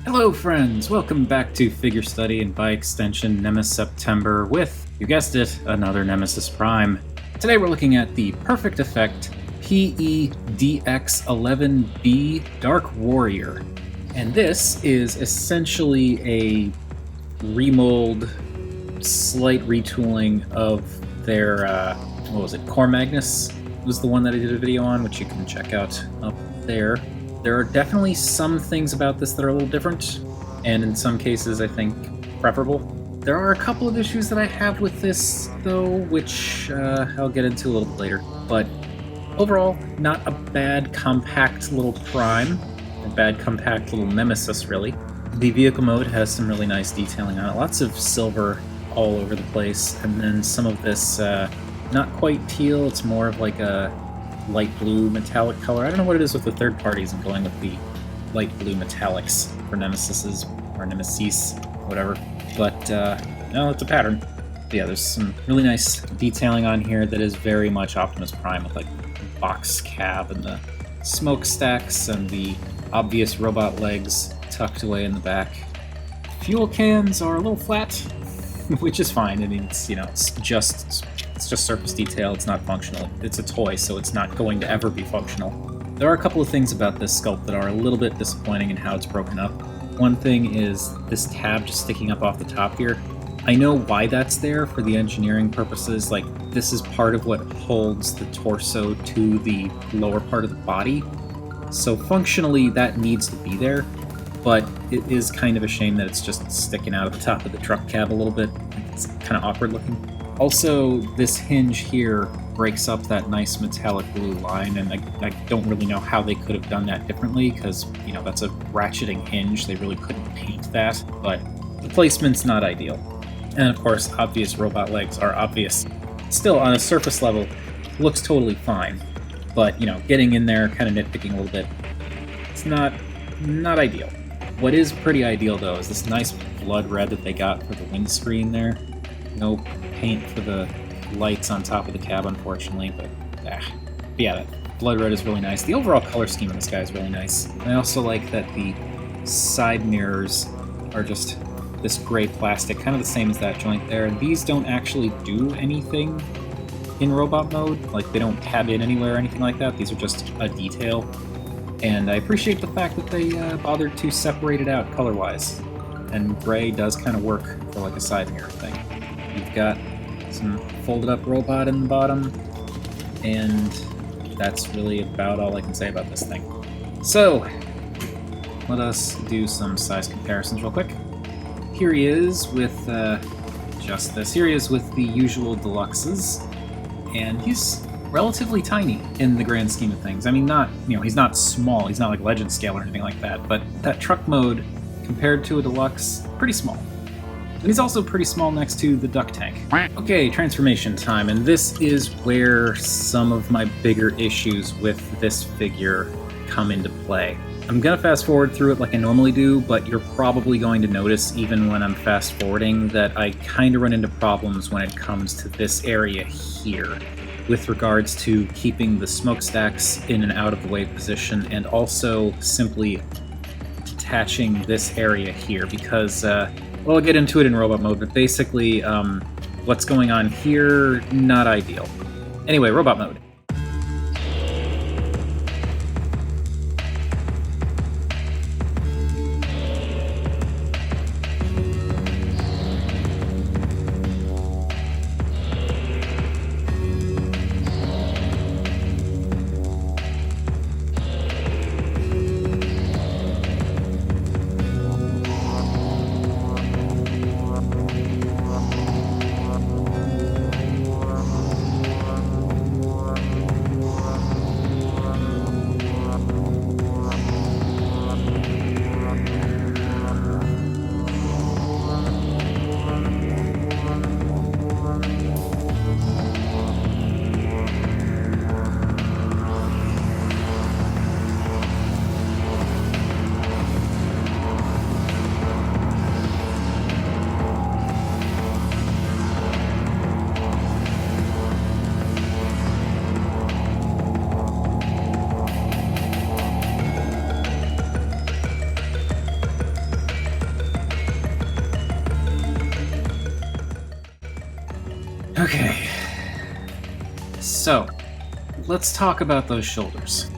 Hello friends, welcome back to Figure Study and by extension NemeSeptember with, you guessed it, another Nemesis Prime. Today we're looking at the Perfect Effect PE-DX11B Dark Warrior. And this is essentially a remold, slight retooling of their, Core Magnus was the one that I did a video on, which you can check out up there. There are definitely some things about this that are a little different, and in some cases I think preferable. There are a couple of issues that I have with this, though, which I'll get into a little bit later. But overall, not a bad compact little Prime, a bad compact little Nemesis, really. The vehicle mode has some really nice detailing on it, lots of silver all over the place, and then some of this not quite teal, it's more of like a light blue metallic color. I don't know what it is with the third parties. I'm going with the light blue metallics for Nemesis's, or Nemesis, whatever. But, no, it's a pattern. But yeah, there's some really nice detailing on here that is very much Optimus Prime, with like the box cab and the smokestacks and the obvious robot legs tucked away in the back. Fuel cans are a little flat, which is fine. I mean, it's, it's just surface detail, it's not functional. It's a toy, so it's not going to ever be functional. There are a couple of things about this sculpt that are a little bit disappointing in how it's broken up. One thing is this tab just sticking up off the top here. I know why that's there for the engineering purposes, like this is part of what holds the torso to the lower part of the body. So functionally that needs to be there, but it is kind of a shame that it's just sticking out of the top of the truck cab a little bit. It's kind of awkward looking. Also, this hinge here breaks up that nice metallic blue line, and I don't really know how they could have done that differently, because, that's a ratcheting hinge. They really couldn't paint that, but the placement's not ideal. And of course, obvious robot legs are obvious. Still, on a surface level, looks totally fine, but, getting in there, kind of nitpicking a little bit, it's not ideal. What is pretty ideal, though, is this nice blood red that they got for the windscreen there. No paint for the lights on top of the cab, unfortunately, but yeah, that blood red is really nice. The overall color scheme of this guy is really nice. I also like that the side mirrors are just this gray plastic, kind of the same as that joint there, and these don't actually do anything in robot mode, like they don't tab in anywhere or anything like that. These are just a detail, and I appreciate the fact that they bothered to separate it out color-wise, and gray does kind of work for like a side mirror thing. You've got some folded up robot in the bottom, and that's really about all I can say about this thing. So, let us do some size comparisons real quick. Here he is with just this. Here he is with the usual deluxes, and he's relatively tiny in the grand scheme of things. I mean, he's not small, he's not like Legend scale or anything like that, but that truck mode, compared to a deluxe, pretty small. And he's also pretty small next to the duck tank. Okay, transformation time, and this is where some of my bigger issues with this figure come into play. I'm gonna fast forward through it like I normally do, but you're probably going to notice, even when I'm fast forwarding, that I kind of run into problems when it comes to this area here, with regards to keeping the smokestacks in an out-of-the-way position, and also simply detaching this area here, because well, I'll get into it in robot mode, but basically, what's going on here, not ideal. Anyway, robot mode. Okay. So, let's talk about those shoulders.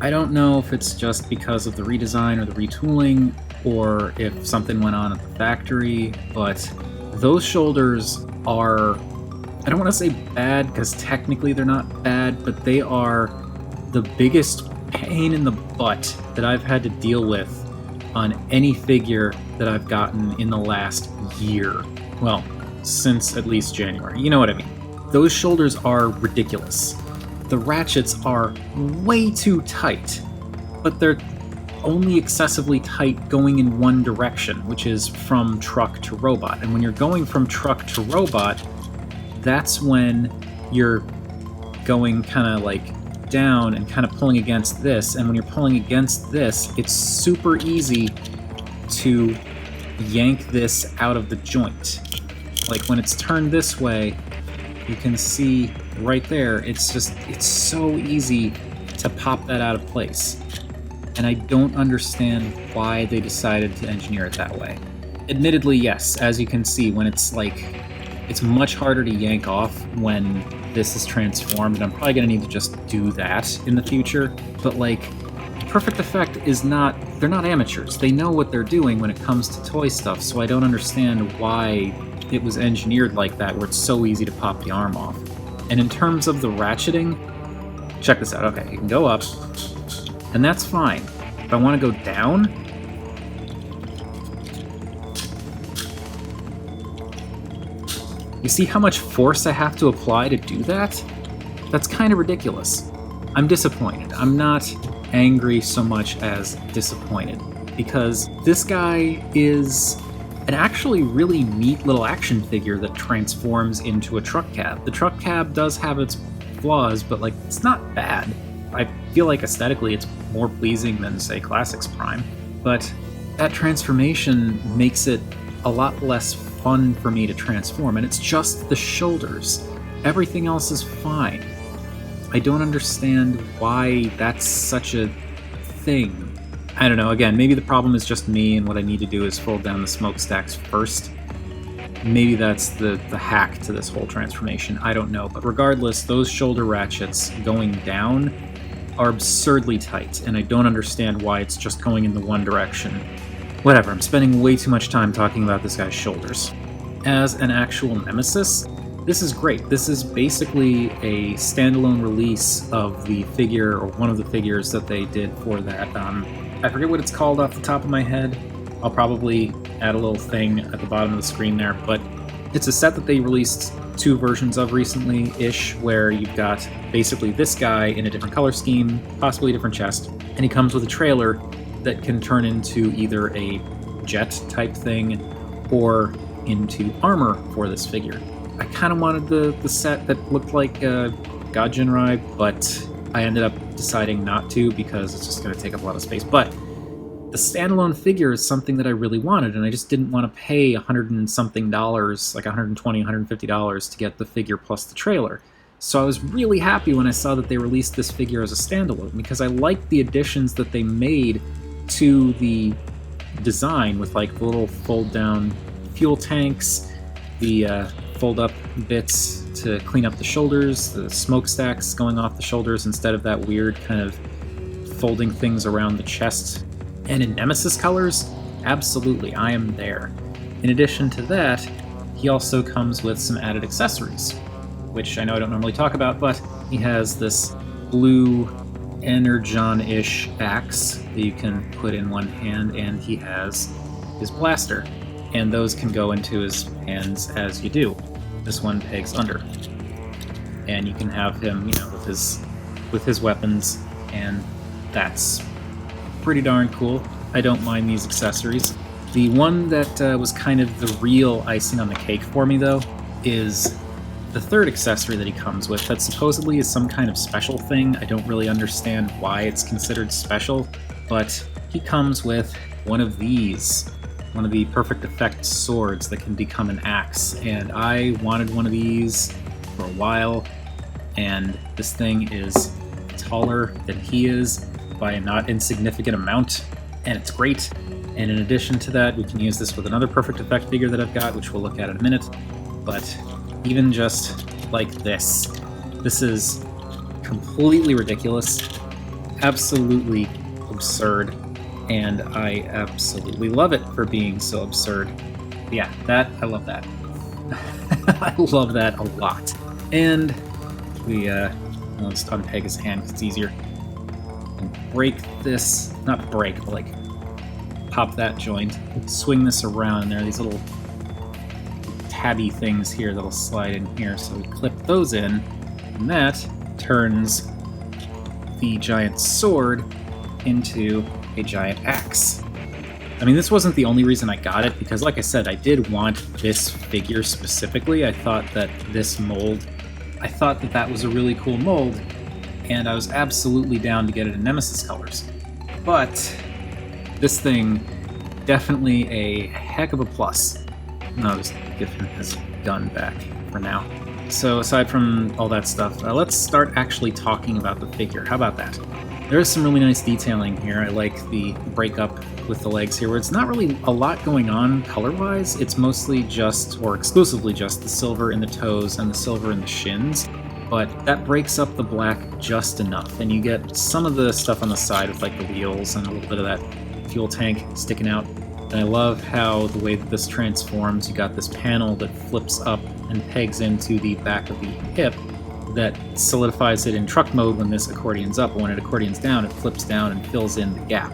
I don't know if it's just because of the redesign or the retooling, or if something went on at the factory, but those shoulders are, I don't want to say bad, because technically they're not bad, but they are the biggest pain in the butt that I've had to deal with on any figure that I've gotten in the last year. Well, since at least January. You know what I mean. Those shoulders are ridiculous. The ratchets are way too tight, but they're only excessively tight going in one direction, which is from truck to robot. And when you're going from truck to robot, that's when you're going kind of like down and kind of pulling against this. And when you're pulling against this, it's super easy to yank this out of the joint. Like when it's turned this way, you can see right there, it's so easy to pop that out of place. And I don't understand why they decided to engineer it that way. Admittedly, yes, as you can see, when it's much harder to yank off when this is transformed, and I'm probably gonna need to just do that in the future, but like, Perfect Effect is not, they're not amateurs. They know what they're doing when it comes to toy stuff, so I don't understand why it was engineered like that, where it's so easy to pop the arm off. And in terms of the ratcheting, check this out. Okay, you can go up, and that's fine. If I want to go down, you see how much force I have to apply to do that? That's kind of ridiculous. I'm disappointed. I'm not angry so much as disappointed, because this guy is an actually really neat little action figure that transforms into a truck cab. The truck cab does have its flaws, but like, it's not bad. I feel like aesthetically it's more pleasing than, say, Classics Prime, but that transformation makes it a lot less fun for me to transform, and it's just the shoulders. Everything else is fine. I don't understand why that's such a thing. I don't know, again, maybe the problem is just me, and what I need to do is fold down the smokestacks first. Maybe that's the hack to this whole transformation, I don't know. But regardless, those shoulder ratchets going down are absurdly tight, and I don't understand why it's just going in the one direction. Whatever, I'm spending way too much time talking about this guy's shoulders. As an actual Nemesis, this is great. This is basically a standalone release of the figure, or one of the figures that they did for that, I forget what it's called off the top of my head. I'll probably add a little thing at the bottom of the screen there, but it's a set that they released 2 versions of recently-ish, where you've got basically this guy in a different color scheme, possibly a different chest, and he comes with a trailer that can turn into either a jet type thing or into armor for this figure. I kind of wanted the set that looked like Godjinrai, but I ended up deciding not to because it's just going to take up a lot of space. But the standalone figure is something that I really wanted, and I just didn't want to pay $100 and something, like $120, $150 to get the figure plus the trailer. So I was really happy when I saw that they released this figure as a standalone, because I liked the additions that they made to the design, with like the little fold-down fuel tanks, the fold-up bits to clean up the shoulders, the smokestacks going off the shoulders instead of that weird kind of folding things around the chest. And in Nemesis colors, absolutely, I am there. In addition to that, he also comes with some added accessories, which I know I don't normally talk about, but he has this blue Energon-ish axe that you can put in one hand, and he has his blaster, and those can go into his hands as you do. This one pegs under, and you can have him, with his weapons, and that's pretty darn cool. I don't mind these accessories. The one that was kind of the real icing on the cake for me, though, is the third accessory that he comes with that supposedly is some kind of special thing. I don't really understand why it's considered special, but he comes with one of these, one of the Perfect Effect swords that can become an axe, and I wanted one of these for a while, and this thing is taller than he is by a not insignificant amount, and it's great. And in addition to that, we can use this with another Perfect Effect figure that I've got, which we'll look at in a minute, but even just like this. This is completely ridiculous, absolutely absurd, and I absolutely love it for being so absurd. Yeah, I love that. I love that a lot. And I'll just unpeg his hand because it's easier. And break this, not break, but like pop that joint, swing this around, and there are these little tabby things here that'll slide in here, so we clip those in, and that turns the giant sword into a giant axe. I mean, this wasn't the only reason I got it, because like I said, I did want this figure specifically. I thought that this mold, that was a really cool mold, and I was absolutely down to get it in Nemesis colors. But this thing, definitely a heck of a plus. I'll just give him his gun back for now. So aside from all that stuff, let's start actually talking about the figure. How about that? There is some really nice detailing here. I like the breakup with the legs here, where it's not really a lot going on color-wise. It's mostly just, or exclusively just, the silver in the toes and the silver in the shins. But that breaks up the black just enough, and you get some of the stuff on the side with like the wheels and a little bit of that fuel tank sticking out. And I love how the way that this transforms, you got this panel that flips up and pegs into the back of the hip that solidifies it in truck mode when this accordion's up, but when it accordions down, it flips down and fills in the gap.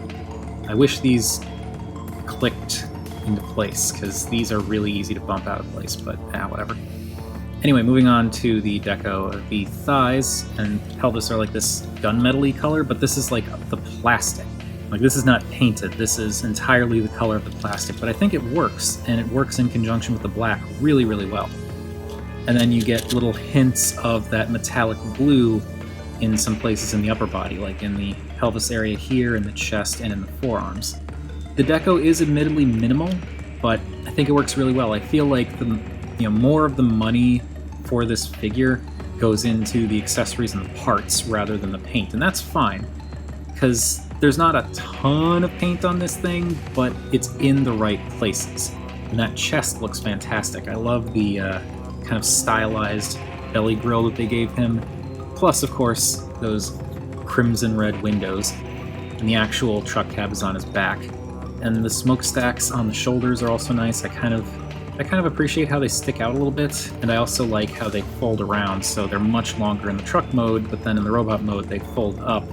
I wish these clicked into place, because these are really easy to bump out of place, but whatever. Anyway, moving on to the deco. The thighs and pelvis are like this gunmetal-y color, but this is like the plastic. Like, this is not painted, this is entirely the color of the plastic, but I think it works, and it works in conjunction with the black really, really well. And then you get little hints of that metallic blue in some places in the upper body, like in the pelvis area here, in the chest, and in the forearms. The deco is admittedly minimal, but I think it works really well. I feel like more of the money for this figure goes into the accessories and the parts rather than the paint, and that's fine, because there's not a ton of paint on this thing, but it's in the right places. And that chest looks fantastic. I love the kind of stylized belly grill that they gave him. Plus, of course, those crimson red windows. And the actual truck cab is on his back. And the smokestacks on the shoulders are also nice. I kind of appreciate how they stick out a little bit, and I also like how they fold around, so they're much longer in the truck mode, but then in the robot mode they fold up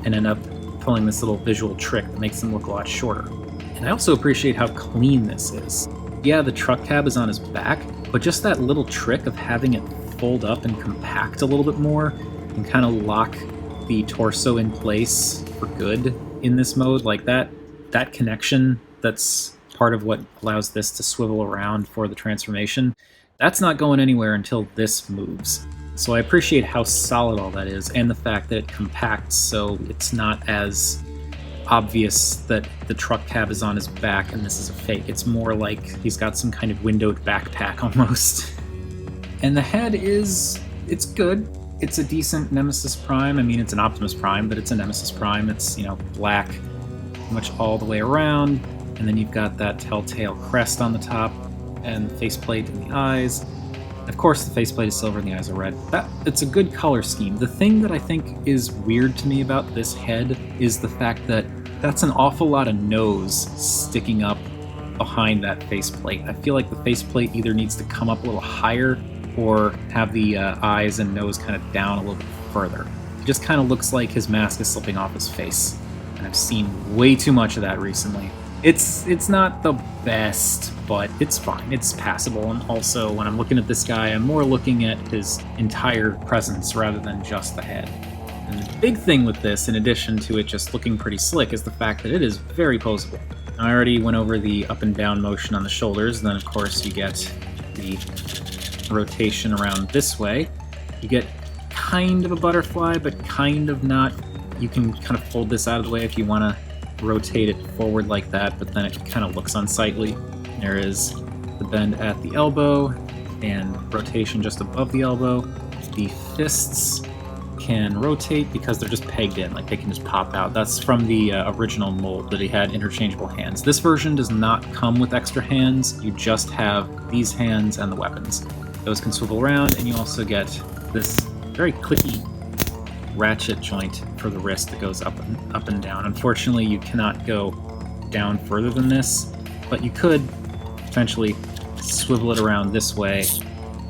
and end up pulling this little visual trick that makes them look a lot shorter. And I also appreciate how clean this is. Yeah, the truck cab is on his back, but just that little trick of having it fold up and compact a little bit more and kind of lock the torso in place for good in this mode, like that connection that's part of what allows this to swivel around for the transformation, that's not going anywhere until this moves. So I appreciate how solid all that is, and the fact that it compacts so it's not as obvious that the truck cab is on his back and this is a fake. It's more like he's got some kind of windowed backpack almost. And the head it's good. It's a decent Nemesis Prime. I mean, it's an Optimus Prime, but it's a Nemesis Prime. It's, black pretty much all the way around. And then you've got that telltale crest on the top and the faceplate and the eyes. Of course, the faceplate is silver and the eyes are red. It's a good color scheme. The thing that I think is weird to me about this head is the fact that that's an awful lot of nose sticking up behind that faceplate. I feel like the faceplate either needs to come up a little higher or have the eyes and nose kind of down a little bit further. It just kind of looks like his mask is slipping off his face, and I've seen way too much of that recently. It's not the best, but it's fine. It's passable, and also when I'm looking at this guy, I'm more looking at his entire presence rather than just the head. And the big thing with this, in addition to it just looking pretty slick, is the fact that it is very posable. I already went over the up and down motion on the shoulders, and then of course you get the rotation around this way. You get kind of a butterfly, but kind of not. You can kind of fold this out of the way if you want to rotate it forward like that, but then it kind of looks unsightly. There is the bend at the elbow and rotation just above the elbow. The fists can rotate because they're just pegged in, like they can just pop out. That's from the original mold that he had interchangeable hands. This version does not come with extra hands. You just have these hands and the weapons. Those can swivel around, and you also get this very clicky ratchet joint for the wrist that goes up and down. Unfortunately, you cannot go down further than this, but you could potentially swivel it around this way,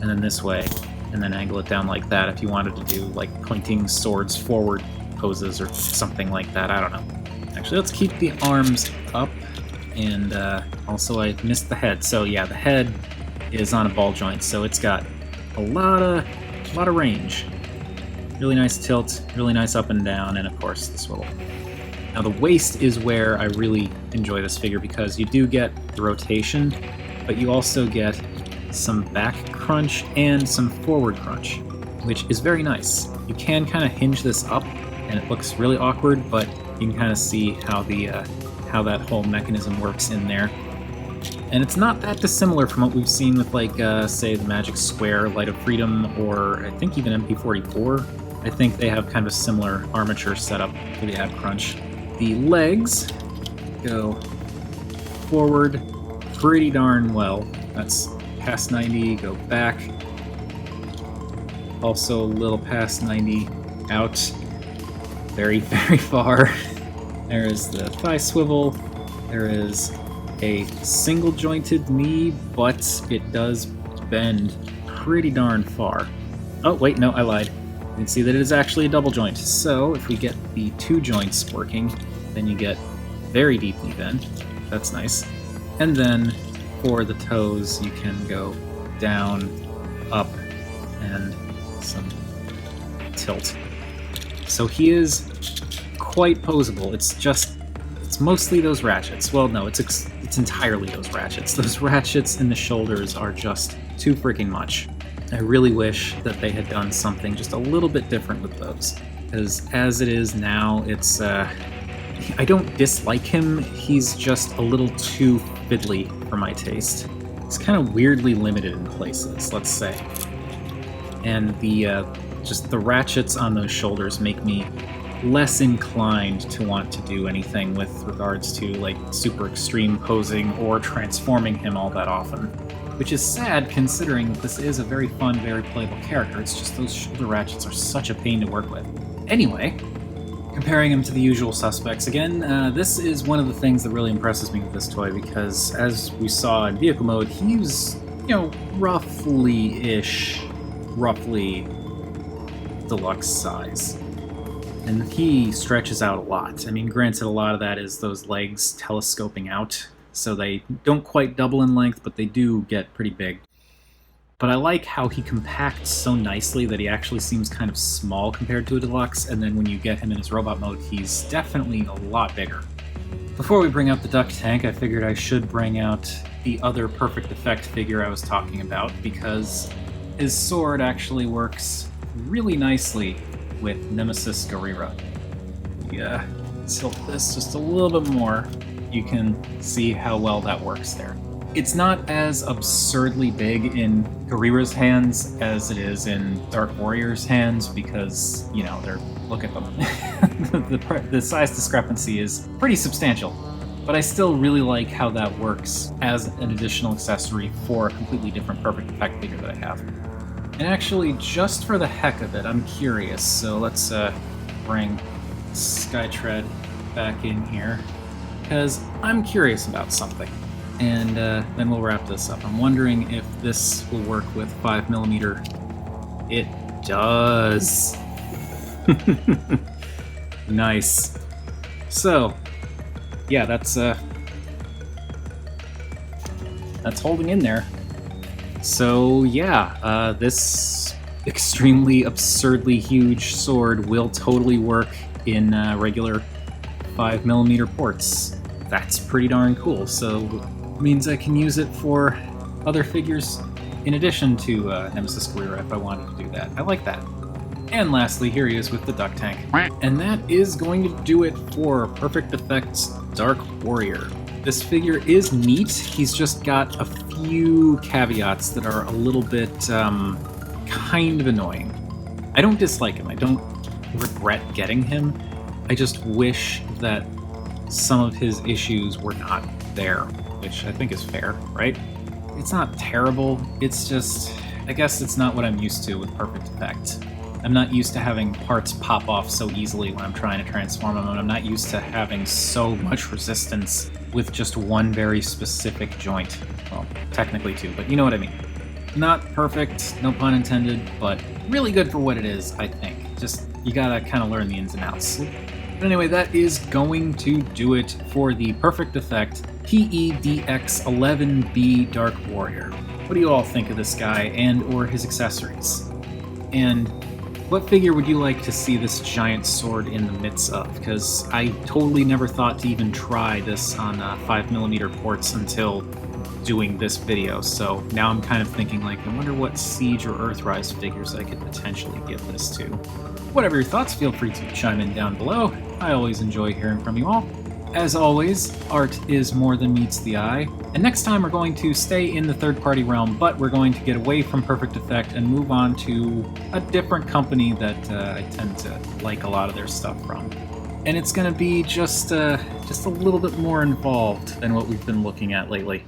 and then this way, and then angle it down like that if you wanted to do like pointing swords forward poses or something like that. I don't know. Actually, let's keep the arms up, and also I missed the head. So yeah, the head is on a ball joint, so it's got a lot of range. Really nice tilt, really nice up and down, and of course the swivel. Now the waist is where I really enjoy this figure because you do get the rotation, but you also get some back crunch and some forward crunch, which is very nice. You can kind of hinge this up, and it looks really awkward, but you can kind of see how how that whole mechanism works in there. And it's not that dissimilar from what we've seen with, like, say, the Magic Square, Light of Freedom, or I think even MP44. I think they have kind of a similar armature setup for the ab crunch. The legs go forward pretty darn well. That's past 90, go back. Also a little past 90, out very, very far. There is the thigh swivel. There is a single jointed knee, but it does bend pretty darn far. Oh, wait, no, I lied. You can see that it is actually a double joint. So if we get the two joints working, then you get very deep knee bend. That's nice. And then for the toes, you can go down, up, and some tilt. So he is quite posable. It's mostly those ratchets. Well, no, it's entirely those ratchets. Those ratchets in the shoulders are just too freaking much. I really wish that they had done something just a little bit different with those. Because as it is now, it's, I don't dislike him, he's just a little too fiddly for my taste. It's kind of weirdly limited in places, let's say. And just the ratchets on those shoulders make me less inclined to want to do anything with regards to, like, super extreme posing or transforming him all that often. Which is sad, considering that this is a very fun, very playable character. It's just those shoulder ratchets are such a pain to work with. Anyway, comparing him to the usual suspects again, this is one of the things that really impresses me with this toy, because as we saw in vehicle mode, he's, roughly deluxe size. And he stretches out a lot. I mean, granted, a lot of that is those legs telescoping out, so they don't quite double in length, but they do get pretty big. But I like how he compacts so nicely that he actually seems kind of small compared to a deluxe, and then when you get him in his robot mode, he's definitely a lot bigger. Before we bring out the duck tank, I figured I should bring out the other perfect effect figure I was talking about, because his sword actually works really nicely with Nemesis Gorira. Yeah, tilt this just a little bit more. You can see how well that works there. It's not as absurdly big in Gorira's hands as it is in Dark Warrior's hands because, look at them. The size discrepancy is pretty substantial. But I still really like how that works as an additional accessory for a completely different perfect effect figure that I have. And actually, just for the heck of it, I'm curious, so let's bring Skytread back in here, because I'm curious about something. And then we'll wrap this up. I'm wondering if this will work with 5mm. It does! Nice. So, yeah, that's holding in there. So yeah, this extremely absurdly huge sword will totally work in regular 5mm ports. That's pretty darn cool, so it means I can use it for other figures in addition to Nemesis Gorira if I wanted to do that. I like that. And lastly, here he is with the duck tank. And that is going to do it for Perfect Effects Dark Warrior. This figure is neat, he's just got a few caveats that are a little bit kind of annoying. I don't dislike him, I don't regret getting him, I just wish that some of his issues were not there, which I think is fair, right? It's not terrible, it's just I guess it's not what I'm used to with Perfect Effect. I'm not used to having parts pop off so easily when I'm trying to transform them, and I'm not used to having so much resistance with just one very specific joint. Well, technically two, but you know what I mean. Not perfect, no pun intended, but really good for what it is, I think. Just, you gotta kind of learn the ins and outs. But anyway, that is going to do it for the Perfect Effect PE-DX11B Dark Warrior. What do you all think of this guy and or his accessories? And what figure would you like to see this giant sword in the midst of? Because I totally never thought to even try this on 5mm ports until doing this video, so now I'm kind of thinking like, I wonder what Siege or Earthrise figures I could potentially give this to. Whatever your thoughts, feel free to chime in down below. I always enjoy hearing from you all. As always, art is more than meets the eye, and next time we're going to stay in the third-party realm, but we're going to get away from Perfect Effect and move on to a different company that I tend to like a lot of their stuff from. And it's going to be just a little bit more involved than what we've been looking at lately.